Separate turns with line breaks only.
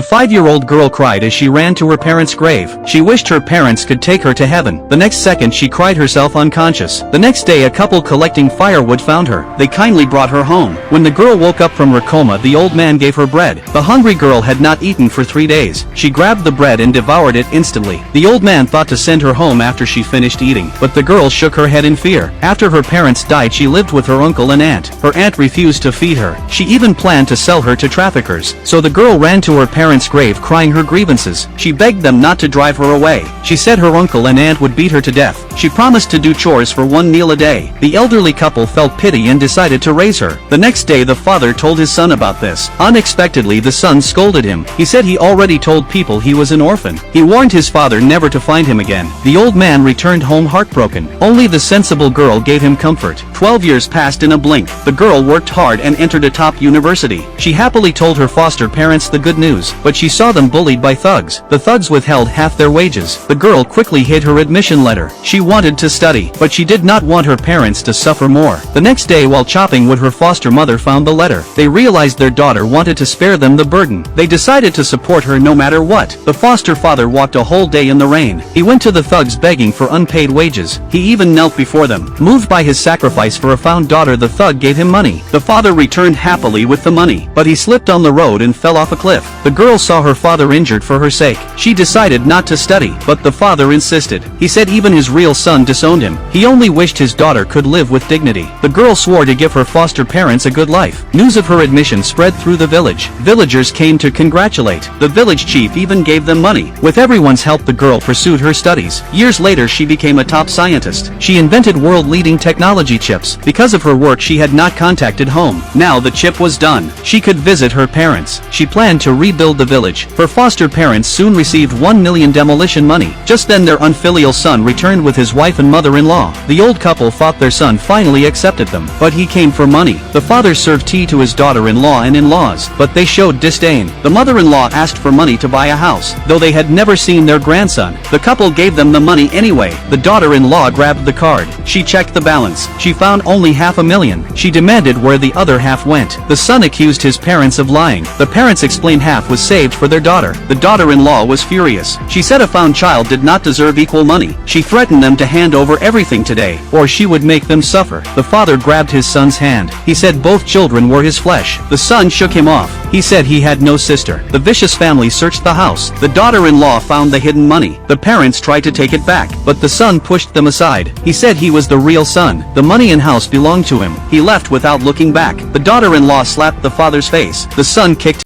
A 5-year-old girl cried as she ran to her parents' grave. She wished her parents could take her to heaven. The next second she cried herself unconscious. The next day a couple collecting firewood found her. They kindly brought her home. When the girl woke up from her coma, the old man gave her bread. The hungry girl had not eaten for 3 days. She grabbed the bread and devoured it instantly. The old man thought to send her home after she finished eating, but the girl shook her head in fear. After her parents died, she lived with her uncle and aunt. Her aunt refused to feed her. She even planned to sell her to traffickers. So the girl ran to her parents' grave crying her grievances. She begged them not to drive her away. She said her uncle and aunt would beat her to death. She promised to do chores for 1 meal a day. The elderly couple felt pity and decided to raise her. The next day the father told his son about this. Unexpectedly the son scolded him. He said he already told people he was an orphan. He warned his father never to find him again. The old man returned home heartbroken. Only the sensible girl gave him comfort. 12 years passed in a blink. The girl worked hard and entered a top university. She happily told her foster parents the good news, but she saw them bullied by thugs. The thugs withheld half their wages. The girl quickly hid her admission letter. She wanted to study, but she did not want her parents to suffer more. The next day while chopping wood, her foster mother found the letter. They realized their daughter wanted to spare them the burden. They decided to support her no matter what. The foster father walked a whole day in the rain. He went to the thugs begging for unpaid wages. He even knelt before them. Moved by his sacrifice for a found daughter, the thug gave him money. The father returned happily with the money, but he slipped on the road and fell off a cliff. The girl saw her father injured for her sake. She decided not to study, but the father insisted. He said even his real son disowned him. He only wished his daughter could live with dignity. The girl swore to give her foster parents a good life. News of her admission spread through the village. Villagers came to congratulate. The village chief even gave them money. With everyone's help, the girl pursued her studies. Years later she became a top scientist. She invented world-leading technology chips. Because of her work she had not contacted home. Now the chip was done. She could visit her parents. She planned to rebuild the village. Her foster parents soon received 1 million demolition money. Just then their unfilial son returned with his wife and mother-in-law. The old couple thought their son finally accepted them, but he came for money. The father served tea to his daughter-in-law and in-laws, but they showed disdain. The mother-in-law asked for money to buy a house, though they had never seen their grandson. The couple gave them the money anyway. The daughter-in-law grabbed the card. She checked the balance. She found only $500,000. She demanded where the other half went. The son accused his parents of lying. The parents explained half was saved for their daughter. The daughter-in-law was furious. She said a found child did not deserve equal money. She threatened them to hand over everything today, or she would make them suffer. The father grabbed his son's hand. He said both children were his flesh. The son shook him off. He said he had no sister. The vicious family searched the house. The daughter-in-law found the hidden money. The parents tried to take it back, but the son pushed them aside. He said he was the real son. The money and house belonged to him. He left without looking back. The daughter-in-law slapped the father's face. The son kicked